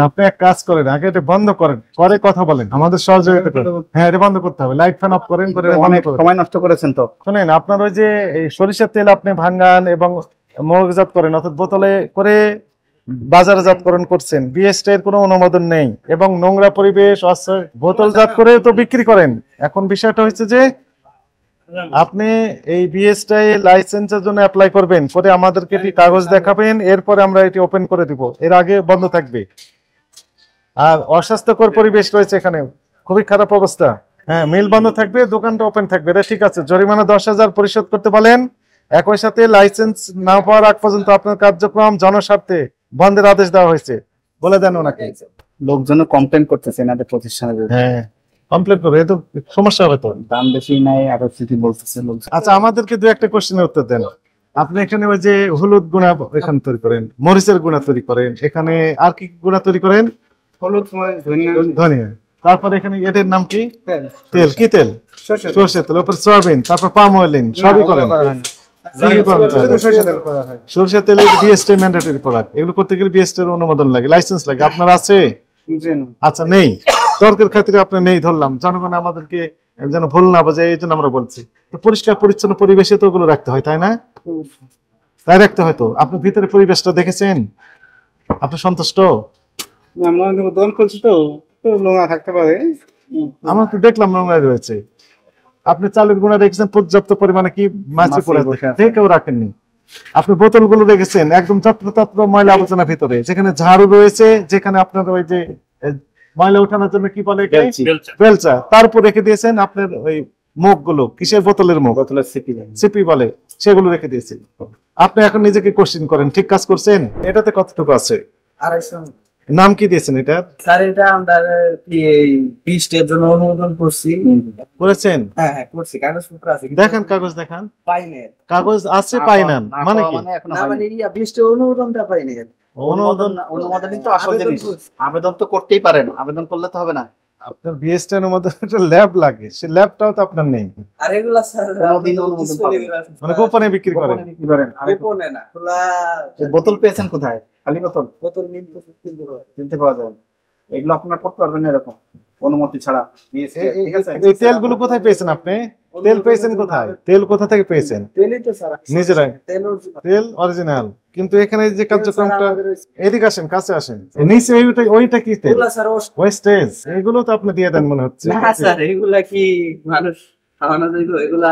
আপনি এক কাজ করেন, আগে এটা বন্ধ করেন, পরে কথা বলেন, আমাদের সহযোগিতা করেন। হ্যাঁ, এটা বন্ধ করতে হবে, লাইট ফ্যান অফ করেন, করে অনেক সময় নষ্ট করেছেন তো। শুনেন, আপনার ওই যে এই সরিষার তেল আপনি ভাঙান এবং মৌলজাত করেন, অর্থাৎ বোতলে করে বাজারজাতকরণ করছেন, বিএসটি এর কোনো অনুমোদন নেই এবং নোংরা পরিবেশ বোতলজাত করে তো বিক্রি করেন। এখন বিষয়টা হচ্ছে যে আপনি এই বিএসটি লাইসেন্সের জন্য অ্যাপ্লাই করবেন, পরে আমাদেরকে এটি কাগজ দেখাবেন, এরপরে আমরা এটি ওপেন করে দিব, এর আগে বন্ধ থাকবে। আর অস্বাস্থ্যকর পরিবেশ রয়েছে এখানে, খুবই খারাপ অবস্থা। হ্যাঁ, মিল বন্ধ থাকবে, দোকানটা ওপেন থাকবে, এটা ঠিক আছে। জরিমানা 10,000 পরিশোধ করতে বলেন। একই সাথে লাইসেন্স না পাওয়ার আগ পর্যন্ত আপনার কার্যক্রম জনস্বার্থে বন্ধের আদেশ দেওয়া হয়েছে, বলে দেন ওনাকে। লোকজন কমপ্লেন করতেছে এনাদের প্রতিষ্ঠানে। হ্যাঁ, কমপ্লিট করবে, এতো সমস্যা হবে তো। দাম বেশি নাই আরো স্মৃতি বলতেছে লোকজন। আচ্ছা, আমাদেরকে দু একটা কোশ্চেনের উত্তর দেন। আপনি এখানে ওই যে হলুদ গুঁড়া এখানে তৈরি করেন, মরিচের গুঁড়া তৈরি করেন, এখানে আর কি গুঁড়া তৈরি করেন? হলুদ, ধনিয়া। তারপর এখানে এটার নাম কি? তেল। কি তেল? সরষের তেল। উপর সয়াবিন, তারপর পাম অয়েলিন, সবই করেন। সরষের তেল বিএসটি ম্যান্ডেটরি প্রোডাক্ট, এগুলো করতে গেলে বিএসটি এর অনুমোদন লাগে, লাইসেন্স লাগে। আপনার আছে? আচ্ছা, নেই, তর্কের খাতিরে আপনার নেই ধরলাম, জনগণ আমাদেরকে যেন ভুল না বোঝে এই জন্য আমরা বলছি। তো পরিষ্কার পরিচ্ছন্ন পরিবেশে তো ওগুলো রাখতে হয়, তাই না? তাই রাখতে হয়তো। আপনি ভিতরে পরিবেশটা দেখেছেন, আপনি সন্তুষ্ট? আমরা দোকান করছি তো নোংরা থাকতে পারে। আমরা তো দেখলাম নোংরা রয়েছে। আপনি চালের গুঁড়া রেখেছেন পর্যাপ্ত পরিমাণে, কি মাছি পড়ে কেউ রাখেননি। আপনি বোতলগুলো রেখেছেন একদম যত্রতত্র ময়লা আবর্জনা ভিতরে, যেখানে ঝাড়ু রয়েছে, যেখানে আপনার ওই যে ময়লা উঠানোর জন্য কি বলে, বেলচা, তার উপর রেখে দিয়েছেন আপনার ওই মুখ গুলো, কিসের বোতলের মুখ, বোতলের সিপি বলে, সেগুলো রেখে দিয়েছেন। আপনি এখন নিজেকে কোশ্চেন করেন, ঠিক কাজ করছেন? এটাতে কতটুকু আছে? নাম কি দিয়েছেন এটা? স্যার এটা আমরা কি বিএসটির জন্য অনুমোদন করেছেন? হ্যাঁ করছি, কাগজপত্র আছে। দেখান কাগজ, দেখান। পাইনি কাগজ আছে, পাইনান মানে কি? না মানে বিএসটি অনুমোদনটা পাইনি। অনুমোদন তো আসল জিনিস। আবেদন তো করতেই পারেন, আবেদন করলে তো হবে না। আপনার বিএসটি অনুমোদন একটা ল্যাব লাগে, সেই ল্যাবটাও তো আপনার নেই। আর এগুলা স্যার মানে গোপনে বিক্রি করেন? গোপনে না, খোলা। বোতল পেয়েছেন কোথায়? খালি বোতল কিনতে পাওয়া যায়। এগুলো আপনারা করতে পারবেন না এরকম অনুমতি ছাড়া। ঠিক আছে, এই তেলগুলো কোথায় পেয়েছেন আপনি? তেল পেয়েছেন কোথায়? তেল কোথা থেকে পেয়েছেন? তেলই তো স্যার নিজেরাই, তেল অরিজিনাল। কিন্তু এখানে যে কার্যক্রমটা, এদিকে আসেন, কাছে আসেন, নিচে ওইটা কি তেল? ওয়েস্টেজ। এগুলো তো আপনি দিয়ে দেন মনে হচ্ছে। না স্যার, এগুলা কি মানুষ খাওয়ানো যায়? এগুলা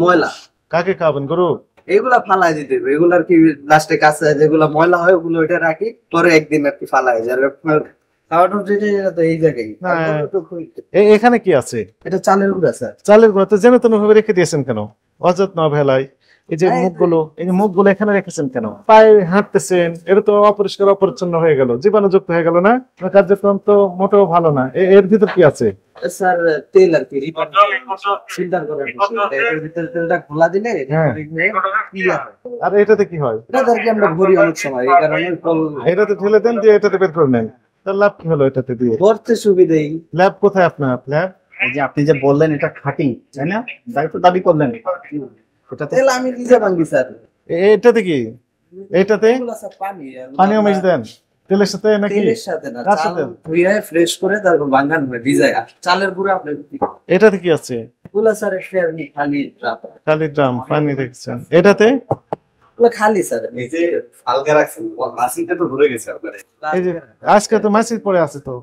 ময়লা। কাকে খাবেন? গরু? এগুলা ফালাই দিতে হবে। এগুলার কি লাস্টে কাছে যেগুলা ময়লা হয় ওগুলো ওইটা রাখি, পরে একদিন আর কি ফালাই যায়। খাওয়ানোর জিনিস তো এই জায়গায়। এখানে কি আছে? এটা চালের গুঁড়া স্যার। চালের গুঁড়া তো যেন তেন ভাবে রেখে দিয়েছেন কেন? অযত্ন অবহেলায়। এই যে মুখগুলো এখানে রেখেছেন কেন? পায়ে হাঁটতেছেন, এটা তো অপরিষ্কার অপরিচ্ছন্ন হয়ে গেল, জীবাণুযুক্ত হয়ে গেল না? কার্যক্রম তো মোটেও ভালো না। এর ভিতর কি আছে? স্যার তেল আর কি ফিল্টার করে এর ভিতরে তেলটা খোলা দিলে আর এটাতে কি হয়? এটা আর কি আমরা ভরি অনেক সময়, এই কারণে এটাতে ঢেলে দেন, দিয়ে এটাতে বের করে নেন। তার লাভ কি হলো এটাতে দিয়ে? ভরতে সুবিধাই। ল্যাব কোথায় আপনার? ল্যাব এই যে আপনি যে বললেন এটা খাঁটি, তাই না? দায়িত্ব দাবি করলেন, তেল আমি নিজে ভাঙি স্যার। এটাতে কি? এটাতে পানিও মিশিয়ে দেন তেলের সাথে নাকি? তেলের সাথে না, চাল ধুইয়ে ফ্রেশ করে তারপর ভাঙান হয়, ভিজায়। চালের গুঁড়া আপনি এটাতে কি আছে? গুলা স্যার খালি ড্রাম পানি দেখছেন। এটাতে খালি স্যার, এই যে আলগা রাখছেন, মাছিটা তো ধরে গেছে আপনারে। এই যে আজকে তো মাছি পড়ে আছে, তো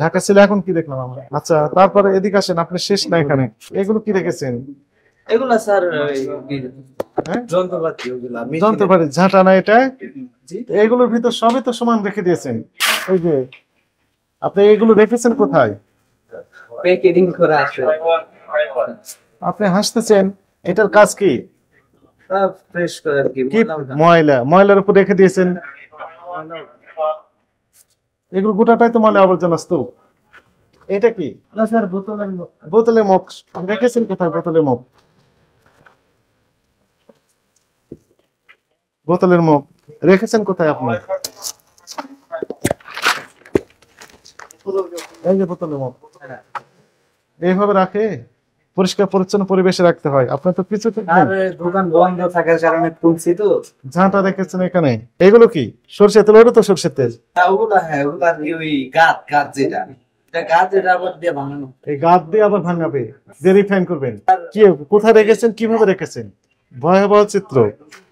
ঢাকা ছিল, এখন কি দেখলাম আমরা। আচ্ছা, তারপরে এদিকে আসেন, আপনি শেষ না এখানে। এগুলো কি রেখেছেন? এগুলা স্যার যন্ত্রপাতি, যন্ত্রপাতি, ঝাঁটা না এটা? এগুলোর ভিতর সবই তো সমান রেখে দিয়েছেন। ওই যে আপনি এগুলো রেখেছেন কোথায়? প্যাকেজিং করা আছে। আপনি হাসতেছেন, এটার কাজ কি? ফ্রেশ করে কি ময়লার উপর রেখে দিয়েছেন। এগুলো গোটাটাই তো ময়লা আবর্জনা স্তূপ। এটা কি? না স্যার, বোতলের মুখ রেখেছেন কোথায়? বোতলের মুখ রেখেছেন কোথায় আপনি? এই যে বোতলের মুখ এইভাবে রাখে পরিষ্কার পরিচ্ছন্ন পরিবেশে রাখতে হয়। আপনার তো কিছু ঠিক নেই। আর দোকান বন্ধ থাকার কারণে তুলছি তো। ঝাঁটা রেখেছেন এখানে, এগুলো কি সরষের তেল? ওটা তো সরষের তেল। ওগুলা হ্যাঁ, ওগুলা আর কি ওই গাছ যেটা, এটা গাছ যেটা আবার দিয়ে বানানো। এই গাদ দিয়ে আবার ভাঙাবে, দিয়ে রিফাইন করবেন। কি কোথায় রেখেছেন, কিভাবে রেখেছেন? ভয়াবহ চিত্র।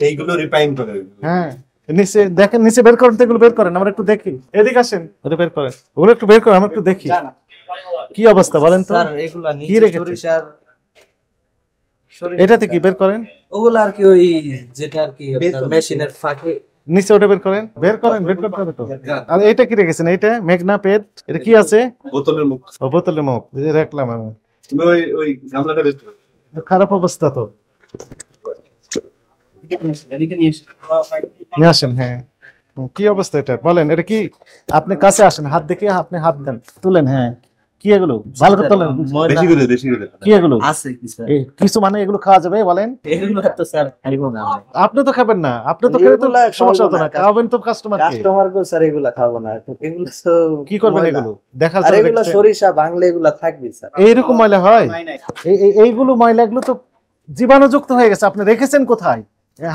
এইগুলো রিফাইন করে। হ্যাঁ, নিচে দেখেন, নিচে বের করেন তো, এগুলো বের করেন, আমরা একটু দেখি। এদিকে আসেন, ওটা বের করেন, ওগুলো একটু বের করেন, আমরা একটু দেখি কি অবস্থা বলেন তো। স্যার এগুলা কি নিচে রেখেছেন? সরিষার এটাতে কি বের করেন? ওগুলা আর কি ওই যেটা আর কি মেশিনের ফাঁকে। নিচে ওটা বের করেন, বের করেন, বের করতে হবে তো। আর এটা কি রেখেছেন? এটা মেঘনা পেট, এটা কি আছে? বোতলের মুখ। ও, বোতলের মুখ, এই যে রাখলাম আমি। তুমি ওই গামলাটা বের করো। খারাপ অবস্থা তো, নিয়ে আসেন। হ্যাঁ, কি অবস্থা এটা বলেন, এটা কি? আপনি কাছে আসেন, হাত দেখে আপনি হাত দেন, তুলেন। হ্যাঁ, কি এগুলো? ভালো করে তোলেন। বেশি করে বেশি করে। কি এগুলো? আছে কি স্যার? কিছু মানে এগুলো খাওয়া যাবে বলেন? এগুলো তো স্যার খাইবো না আমরা। আপনি তো খাবেন না, আপনি তো খেলে তো এগুলা সমস্যা হতো না, খাবো না। খাওয়াবেন তো কাস্টমারকে। কাস্টমার গো স্যার এগুলা খাবো না, এগুলো তো কি করবেন ময়লা। এগুলো? দেখার আর জন্য এগুলা রেখেছেন। সরিষা বাংলা এগুলা থাকবে স্যার। এইরকম ময়লা হয়? এইগুলো ময়লাগুলো তো জীবাণুযুক্ত হয়ে গেছে, আপনি রেখেছেন কোথায়?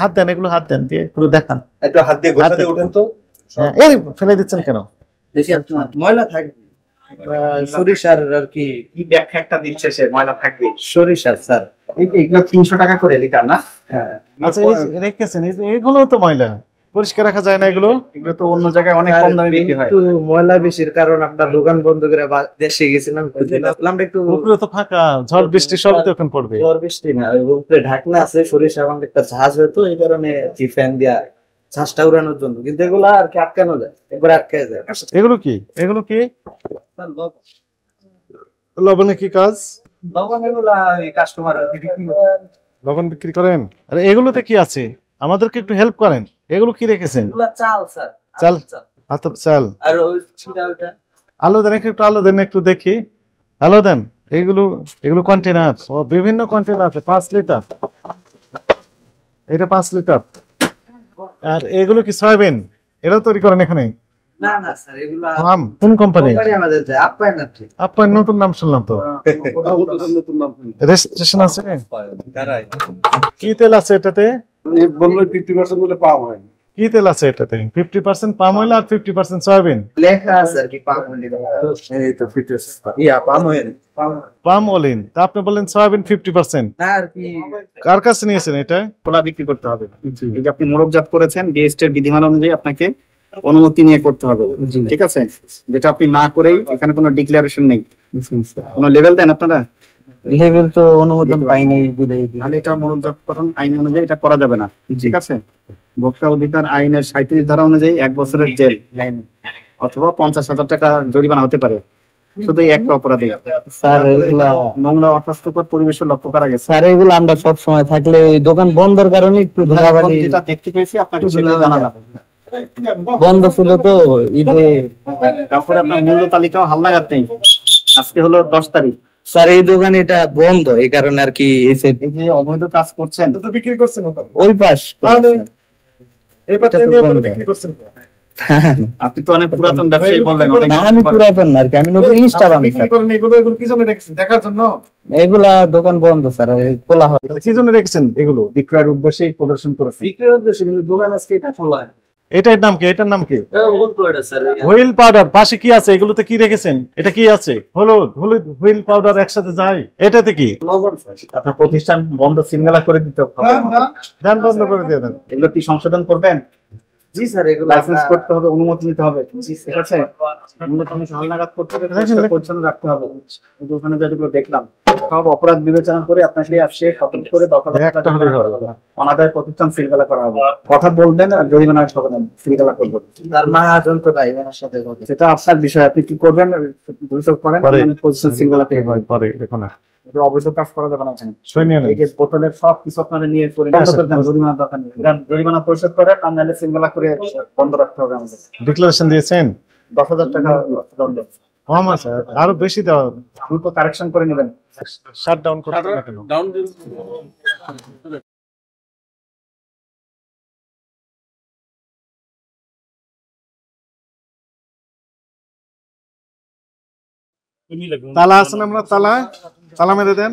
হাত দেন, এগুলো হাত দেন, দিয়ে পুরো দেখান। একটু হাত দিয়ে গোছাতে উঠেন তো। হ্যাঁ, এই ফেলে দিচ্ছেন কেন? দেখি আপনার ময়লা থাকবে। সরিষার আর কি কি ব্যাখ্যা একটা দিচ্ছে সে, ময়লা থাকবে। সরিষার স্যার। এগুলো 300 টাকা করে লিটার না? হ্যাঁ, আচ্ছা, এই যে রেখেছেন, এগুলো তো ময়লা, পরিষ্কার রাখা যায় না এগুলো? এগুলো তো অন্য জায়গায় অনেক কম দামে বিক্রি হয়। একটু ময়লা বেশির কারণ আপনার দোকান বন্ধ করে দেশে গেছিলাম, দেখলাম একটু উপরে তো ফাঁকা, ঝড় বৃষ্টি সব তো এখন পড়বে। ঝড় বৃষ্টি না, ওই উপরে ঢাকনা আছে, সরিষা বাংলা একটা ঝাঁজ হতো, এই কারণে ফ্যান দিয়া ঝাঁজটা উড়ানোর জন্য। কিন্তু এগুলো আর কি আটকানো যায়, একবার আটকে যায়। এগুলো কি? এগুলো কি লবণে কি কাজ? তখন এগুলা কাস্টমার লবণ বিক্রি করেন? আরে এগুলোতে কি আছে, আমাদেরকে একটু হেল্প করেন। এগুলো কি রেখেছেন? এগুলা চাল স্যার, চাল? আতপ চাল। আর ওই ছিটা ওটা আলো দেন, একটু আলো দেন, একটু দেখি, আলো দেন। এগুলো এগুলো কন্টেনার, ও বিভিন্ন কন্টেনার আছে, 5 লিটার, এটা 5 লিটার। আর এগুলো কি সয়াবিন? এটাও তৈরি করেন এখানে? না না স্যার, এগুলা কোন কোম্পানি? কোম্পানি আমাদের দেয়, আপ্যায়ন না ঠিক। আপনার নতুন নাম শুনলাম তো, নতুন নাম। রেজিস্ট্রেশন আছে? দাঁড়াই। কি তেল আছে এটাতে? বললো 50% বলে পাওয়া হয়। কি তেল আছে এটাতে? 50% পাম অয়েল আর 50% সয়াবিন। লেখা আছে আর কি পাম অয়েল। এই তো ফিটনেস ইয়া পাম অয়েল। পাম অয়েল, তা আপনি বললেন সয়াবিন 50%। না আর কি কার কাছে নিয়েছেন এটা? খোলা বিক্রি করতে হবে। এই যে আপনি মোড়কজাত করেছেন, বিএসটি এর বিধিমালা অনুযায়ী আপনাকে অনুমতি নিয়ে করতে হবে, ঠিক আছে? যেটা আপনি না করেই, এখানে কোনো ডিক্লারেশন নেই, কোনো লেভেল দেন আপনারা? লেভেল তো অনুমোদন পাইনি বলেই। তাহলে এটা মোড়কজাতকরণ আইন অনুযায়ী এটা করা যাবে না, ঠিক আছে? ভোক্তা অধিকার আইনের 37 ধারা অনুযায়ী 1 বছরের জেল অথবা 50,000 টাকা জরিমানা হতে পারে, শুধু এই একটা অপরাধে। স্যার এগুলা নোংরা অস্বাস্থ্যকর পরিবেশে লক্ষ্য করা গেছে। স্যার এগুলো আমরা সব সময় থাকলে ওই দোকান বন্ধের কারণে একটু ধরাবালি যেটা দেখতে পেয়েছি আপনাকে সেটা জানালাম। বন্ধ ছিল তো ঈদে। তারপরে আপনার মূল্য তালিকাও হালনাগাদ নেই। আজকে হলো 10 তারিখ। স্যার এই দোকান এটা বন্ধ, এই কারণে আর কি এই যে অবৈধ কাজ করছেন, তো বিক্রি করছেন ওই পাশ। এবার বিক্রি করছেন। আপনি তো অনেক পুরাতন ব্যবসায়ী বললেন, অনেক না আমি পুরাতন না আর কি, আমি নতুন ইনস্টা বানাই বিক্রি করেন এগুলো, এগুলো কি জন্য রেখেছেন? দেখার জন্য? এগুলা দোকান বন্ধ স্যার, খোলা হয় কি জন্য রেখেছেন এগুলো? বিক্রয়ের উদ্দেশ্যে প্রদর্শন করেছেন। বিক্রির উদ্দেশ্যে, কিন্তু দোকান আজকে এটা খোলা হয়। এটার নাম কি? এটার নাম কি? Sir wheel powder. পাশে কি আছে? এগুলোতে কি রেখেছেন? এটা কি আছে? হলুদ হলুদ হুইল পাউডার একসাথে যায়, এটাতে কি? আপনার প্রতিষ্ঠান বন্ধ সিঙ্গালা করে দিতে হবে। ধ্যান বন্ধ করে দিয়ে দেন। এগুলো কি সংশোধন করবেন? জি স্যার, এগুলো লাইসেন্স করতে হবে, অনুমতি নিতে হবে, ঠিক আছে? অনুমতি হালনাগাদ করতে হবে, পরিষ্কার পরিচ্ছন্ন রাখতে হবে। কিন্তু ওখানে যেগুলো দেখলাম, সব অপরাধ বিবেচনা করে আপনাকে আসে সতর্ক করে একটা হলেই হবে। অনাদায় প্রতিষ্ঠান সিলগালা করা হবে। কথা বলবেন আর জরিমানা হবে না, সিলগালা করবো। তার মাহাজন তো ভাই ওনার সাথে কথা। সেটা আপনার বিষয়, আপনি কি করবেন অভিযোগ করেন, পরে। প্রতিষ্ঠান সিলগালা পেয়ে হয়। পরে দেখো না, এটা অবৈধ কাজ করা যাবে না এখানে। সই নিয়ে নেন। এই যে বোতলের সব কিছু আপনারা নিয়ে করে হ্যাঁ, স্যার। জরিমানা দরকার নেই। জরিমানা পরিশোধ করে আর নাহলে সিলগালা করে বন্ধ রাখতে হবে আমাদের। ডিক্লারেশন দিয়েছেন? 10,000 টাকা দণ্ড। কম আছে, আরো বেশি দেওয়া। দ্রুত কারেকশন করে নেবেন। শাট ডাউন করতে না কেন? তালা আছে না? আমরা তালা তালা মেরে দেন।